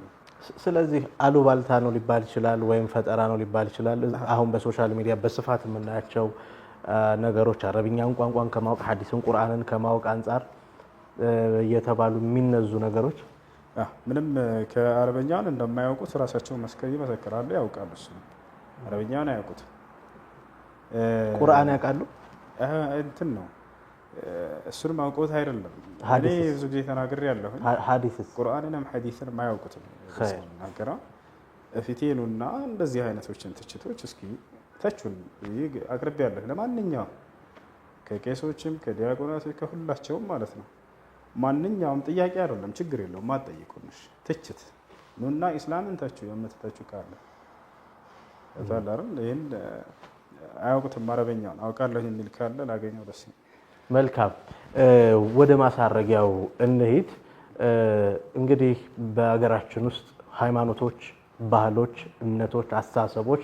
S2: ስለዚህ
S1: አሉባልታ ነው ሊባል ይችላል፣ ወይም ፈጠራ ነው ሊባል ይችላል። አሁን በሶሻል ሚዲያ በስፋት የምናያቸው ነገሮች አረብኛን ቋንቋን ከማወቅ ሐዲስን ቁርአንን ከማወቅ አንጻር እየተባሉ የሚነዙ ነገሮች
S2: ምንም ከአረበኛውን እንደማያውቁት ራሳቸው ይመሰክራሉ፣ ያውቃሉ። እሱ አረበኛውን አያውቁት።
S1: ቁርአን ያውቃሉ።
S2: እንትን ነው እሱንም አውቀውት አይደለም። እኔ ብዙ ጊዜ ተናግሬ ያለሁ
S1: ሐዲስስ
S2: ቁርአንንም ሐዲስንም አያውቁትም። ናገራ እፊቴኑና እንደዚህ አይነቶችን ትችቶች እስኪ ተቹን አቅርቤ ያለሁ ለማንኛውም ከቄሶችም ከዲያቆናቶች ከሁላቸውም ማለት ነው። ማንኛውም ጥያቄ አይደለም፣ ችግር የለውም አትጠይቁንሽ። ትችት ኑና ኢስላምን ተቹ የምትተቹ ካለ ታላር ይሄን አያውቁትም አረበኛውን አውቃለሁ የሚል ካለ ላገኘው ደስ ይላል።
S1: መልካም ወደ ማሳረጊያው እንሂድ። እንግዲህ በሀገራችን ውስጥ ሃይማኖቶች፣ ባህሎች፣ እምነቶች፣ አስተሳሰቦች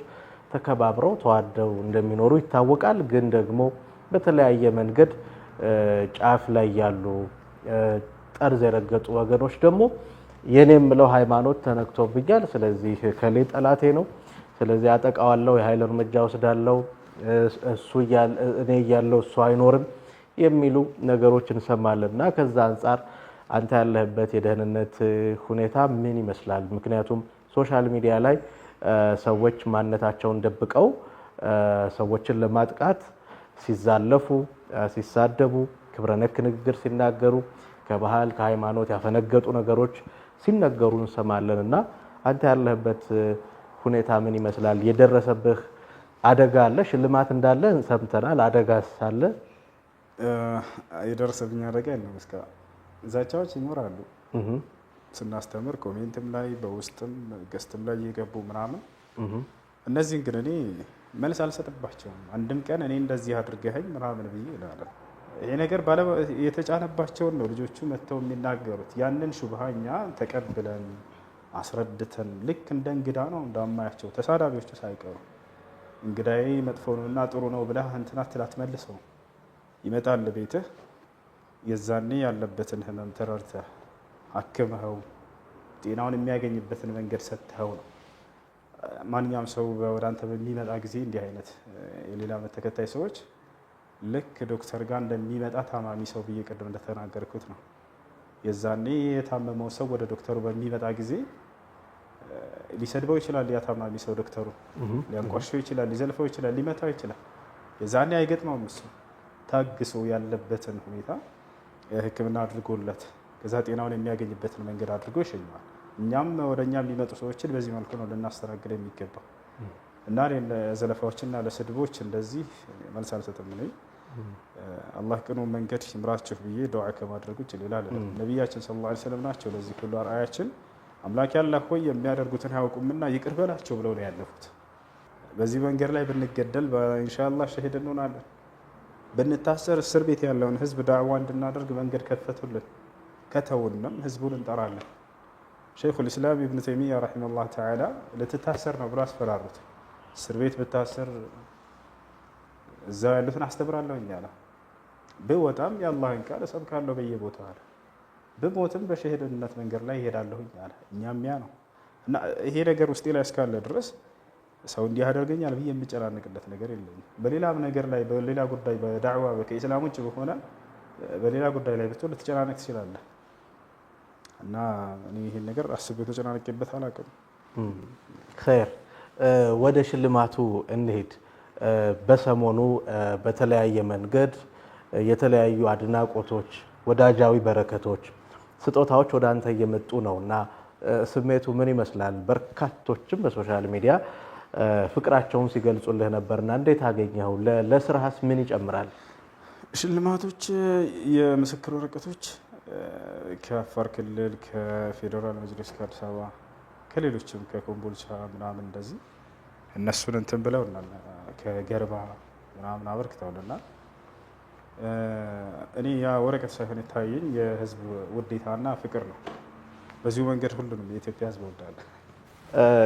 S1: ተከባብረው ተዋደው እንደሚኖሩ ይታወቃል። ግን ደግሞ በተለያየ መንገድ ጫፍ ላይ ያሉ ጠርዝ የረገጡ ወገኖች ደግሞ የኔ የምለው ሃይማኖት ተነክቶብኛል፣ ስለዚህ ከሌ ጠላቴ ነው፣ ስለዚህ አጠቃዋለሁ፣ የኃይል እርምጃ ወስዳለሁ፣ እኔ እያለሁ እሱ አይኖርም የሚሉ ነገሮች እንሰማለን እና ከዛ አንጻር አንተ ያለህበት የደህንነት ሁኔታ ምን ይመስላል? ምክንያቱም ሶሻል ሚዲያ ላይ ሰዎች ማንነታቸውን ደብቀው ሰዎችን ለማጥቃት ሲዛለፉ፣ ሲሳደቡ፣ ክብረ ነክ ንግግር ሲናገሩ፣ ከባህል ከሃይማኖት ያፈነገጡ ነገሮች ሲነገሩ እንሰማለን እና አንተ ያለህበት ሁኔታ ምን ይመስላል? የደረሰብህ አደጋ አለ? ሽልማት እንዳለ ሰምተናል። አደጋስ አለ?
S2: የደረሰብኝ አደጋ የለም። እስከ ዛቻዎች ይኖራሉ ስናስተምር፣ ኮሜንትም ላይ በውስጥም ገስትም ላይ እየገቡ ምናምን። እነዚህን ግን እኔ መልስ አልሰጥባቸውም። አንድም ቀን እኔ እንደዚህ አድርገኸኝ ምናምን ብዬ እላለሁ። ይሄ ነገር የተጫነባቸውን ነው ልጆቹ መጥተው የሚናገሩት። ያንን ሹብሃ እኛ ተቀብለን አስረድተን ልክ እንደ እንግዳ ነው እንዳማያቸው ተሳዳቢዎቹ ሳይቀሩ እንግዳዬ መጥፎ ነው እና ጥሩ ነው ብለህ እንትን አትመልሰው። ይመጣል ቤትህ፣ የዛኔ ያለበትን ህመም ተረድተህ አክመኸው ጤናውን የሚያገኝበትን መንገድ ሰጥተኸው ነው። ማንኛውም ሰው ወደ አንተ በሚመጣ ጊዜ እንዲህ አይነት የሌላ እምነት ተከታይ ሰዎች ልክ ዶክተር ጋር እንደሚመጣ ታማሚ ሰው ብዬ ቅድም እንደተናገርኩት ነው። የዛኔ የታመመው ሰው ወደ ዶክተሩ በሚመጣ ጊዜ ሊሰድበው ይችላል። ያ ታማሚ ሰው ዶክተሩ ሊያንቋሸው ይችላል፣ ሊዘልፈው ይችላል፣ ሊመታው ይችላል። የዛኔ አይገጥመውም። እሱ ታግሶ ያለበትን ሁኔታ ሕክምና አድርጎለት ከዛ ጤናውን የሚያገኝበትን መንገድ አድርጎ ይሸኘዋል። እኛም ወደ እኛ የሚመጡ ሰዎችን በዚህ መልኩ ነው ልናስተናግድ የሚገባው እና ለዘለፋዎችና ለስድቦች እንደዚህ መልስ አልሰጥም። አላህ ቅኑ መንገድ ይምራችሁ ብዬ ዱዓ ከማድረግ ውጭ ሌላ አይደለም። ነቢያችን ሰለላሁ ዐለይሂ ወሰለም ናቸው ለዚህ ሁሉ አርአያችን። አምላክ ያላህ ሆይ የሚያደርጉትን አያውቁምና ይቅር በላቸው ብለው ነው ያለፉት። በዚህ መንገድ ላይ ብንገደል ኢንሻአላህ ሸሂድ እንሆናለን። ብንታሰር እስር ቤት ያለውን ህዝብ ዳዕዋ እንድናደርግ መንገድ ከፈቱልን። ከተውንም ህዝቡን እንጠራለን። ሸይኹል ኢስላም ኢብኑ ተይሚያ ረሂመሁላህ ተዓላ ልትታሰር ነው ብሎ አስፈራሩት። እስር ቤት ብታሰር እዛ ያሉትን አስተምራለሁኝ አለ። ብወጣም የአላህን ቃል እሰብካለሁ በየቦታው አለ። ብሞትም በሸሂድነት መንገድ ላይ ይሄዳለሁኝ አለ። እኛም ያ ነው እና ይሄ ነገር ውስጤ ላይ እስካለ ድረስ ሰው እንዲህ ያደርገኛል ብዬ የሚጨናነቅለት ነገር የለኝም። በሌላም ነገር ላይ በሌላ ጉዳይ በዳዕዋ ከኢስላም ውጭ በሆነ በሌላ ጉዳይ ላይ ብትሆን ልትጨናነቅ ትችላለህ እና እኔ ይሄን ነገር አስቤ ተጨናነቅበት አላውቅም።
S1: ኸይር ወደ ሽልማቱ እንሂድ። በሰሞኑ በተለያየ መንገድ የተለያዩ አድናቆቶች፣ ወዳጃዊ በረከቶች፣ ስጦታዎች ወደ አንተ እየመጡ ነው እና ስሜቱ ምን ይመስላል? በርካቶችም በሶሻል ሚዲያ ፍቅራቸውን ሲገልጹልህ ነበርና እንዴት አገኘኸው? ለስራህስ ምን ይጨምራል?
S2: ሽልማቶች፣ የምስክር ወረቀቶች ከአፋር ክልል፣ ከፌዴራል መጅሊስ፣ ከአዲስ አበባ፣ ከሌሎችም ከኮምቦልቻ ምናምን እንደዚህ እነሱን እንትን ብለውናል። ከገርባ ምናምን አበርክተውልናል። እኔ ያ ወረቀት ሳይሆን የታየኝ የህዝብ ውዴታና ፍቅር ነው። በዚሁ መንገድ ሁሉንም የኢትዮጵያ ህዝብ እወዳለሁ።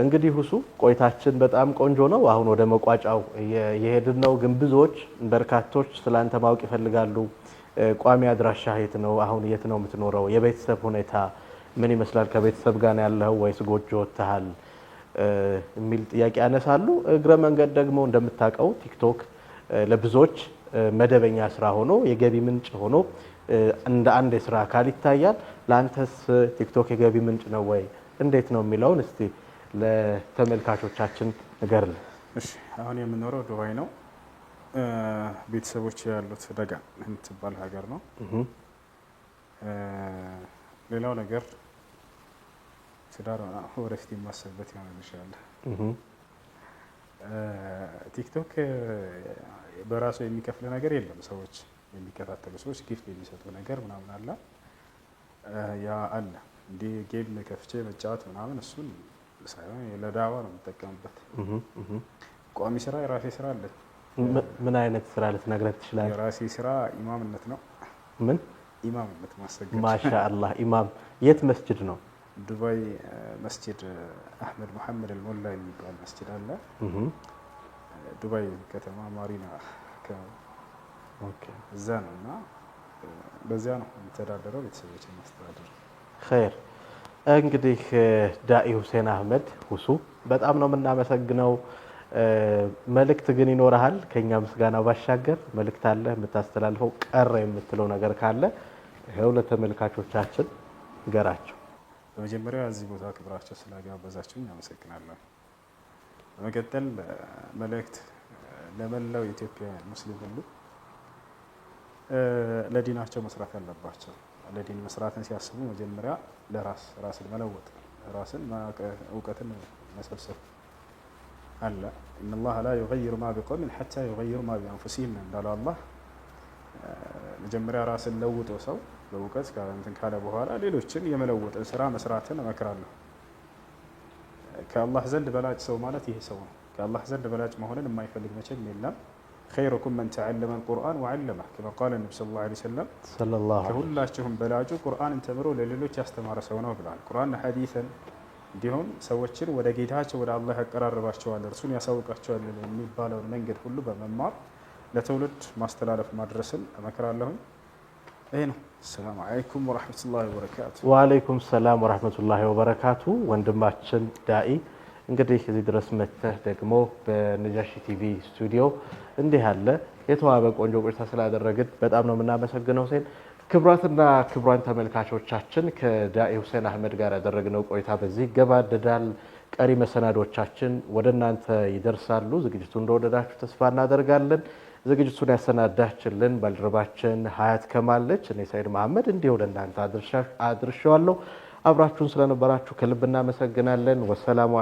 S1: እንግዲህ ሁሱ ቆይታችን በጣም ቆንጆ ነው። አሁን ወደ መቋጫው የሄድን ነው። ግን ብዙዎች በርካቶች ስላንተ ማወቅ ይፈልጋሉ። ቋሚ አድራሻ የት ነው? አሁን የት ነው የምትኖረው? የቤተሰብ ሁኔታ ምን ይመስላል? ከቤተሰብ ጋር ያለኸው ወይስ ጎጆ ወጥተሃል? የሚል ጥያቄ ያነሳሉ። እግረ መንገድ ደግሞ እንደምታውቀው ቲክቶክ ለብዙዎች መደበኛ ስራ ሆኖ የገቢ ምንጭ ሆኖ እንደ አንድ የስራ አካል ይታያል። ለአንተስ ቲክቶክ የገቢ ምንጭ ነው ወይ እንዴት ነው የሚለውን እስቲ ለተመልካቾቻችን ንገርልን።
S2: እሺ፣ አሁን የምኖረው ዱባይ ነው። ቤተሰቦች ያሉት ደጋን የምትባል ሀገር ነው። ሌላው ነገር ትዳር ወደፊት የማሰብበት ይሆናል ኢንሻአላህ። ቲክቶክ በራሱ የሚከፍል ነገር የለም። ሰዎች የሚከታተሉ ሰዎች ጊፍት የሚሰጡ ነገር ምናምን አለ። ያ አለ እንዲህ ጌም ከፍቼ መጫወት ምናምን እሱን ሳይሆን ለዳዋ ነው የምጠቀምበት። ቋሚ ስራ የራሴ ስራ አለኝ።
S1: ምን አይነት ስራ ልትነግረን ትችላለህ?
S2: የራሴ ስራ ኢማምነት ነው።
S1: ምን
S2: ኢማምነት ማሰገድ።
S1: ማሻአላህ። ኢማም የት መስጅድ ነው?
S2: ዱባይ መስጅድ አህመድ መሐመድ አልሞላ የሚባል መስጅድ አለ። ዱባይ ከተማ ማሪና እዛ ነው እና በዚያ ነው የምተዳደረው፣ ቤተሰቦችን ማስተዳደር። ኸይር።
S1: እንግዲህ ዳኢ ሁሴን አህመድ ሁሱ በጣም ነው የምናመሰግነው። መልእክት ግን ይኖርሃል? ከኛ ምስጋና ባሻገር መልእክት አለ የምታስተላልፈው? ቀረ የምትለው ነገር ካለ ይኸው ለተመልካቾቻችን ንገራቸው።
S2: በመጀመሪያ እዚህ ቦታ ክብራቸው ስላጋበዛችሁኝ አመሰግናለሁ። በመቀጠል መልእክት ለመላው የኢትዮጵያ ሙስሊም ሁሉ ለዲናቸው መስራት አለባቸው። ለዲን መስራትን ሲያስቡ መጀመሪያ ራስን መለወጥ፣ ራስን እውቀትን መሰብሰብ አለ። ኢነላህ ላ ዩገይሩ ማ ቢቀውሚን ሐታ ዩገይሩ ማ ቢአንፉሲሂም እንዳለው አላህ መጀመሪያ ራስን ለውጦ ሰው በእውቀት እንትን ካለ በኋላ ሌሎችን የመለወጥን ስራ መስራትን እመክራለሁ። ከአላህ ዘንድ በላጭ ሰው ማለት ይሄ ሰው ነው። ከአላህ ዘንድ በላጭ መሆንን የማይፈልግ መቼም የለም። ኸይሩኩም መን ተዐለመ አልቁርአን ወዐለመህ ከማ ቃለ ነቢ ሰለላሁ ዐለይሂ ወሰለም። ከሁላችሁም በላጩ ቁርአንን ተምሮ ለሌሎች ያስተማረ ሰው ነው ብለዋል። ቁርአን ሐዲስን እንዲሁም ሰዎችን ወደ ጌታቸው ወደ አላህ ያቀራርባቸዋል፣ እርሱን ያሳውቃቸዋል የሚባለውን መንገድ ሁሉ በመማር ለትውልድ ማስተላለፍ ማድረስን እመክራለሁኝ። ይሄ ነው። ሰላም አለይኩም ወራህመቱላሂ ወበረካቱ።
S1: ወአለይኩም ሰላም ወራህመቱላሂ ወበረካቱ። ወንድማችን ዳኢ እንግዲህ እዚህ ድረስ መጥተህ ደግሞ በነጃሺ ቲቪ ስቱዲዮ እንዲህ ያለ የተዋበ ቆንጆ ቆይታ ስላደረግን በጣም ነው የምናመሰግነው። ሁሴን፣ ክቡራትና ክቡራን ተመልካቾቻችን ከዳኢ ሁሴን አህመድ ጋር ያደረግነው ቆይታ በዚህ ይገባደዳል። ቀሪ መሰናዶቻችን ወደ እናንተ ይደርሳሉ። ዝግጅቱን እንደወደዳችሁ ተስፋ እናደርጋለን። ዝግጅቱን ያሰናዳችልን ባልደረባችን ሀያት ከማለች፣ እኔ ሰይድ መሐመድ እንዲህ ወደ እናንተ አድርሻዋለሁ። አብራችሁን ስለነበራችሁ ከልብ እናመሰግናለን። ወሰላሙ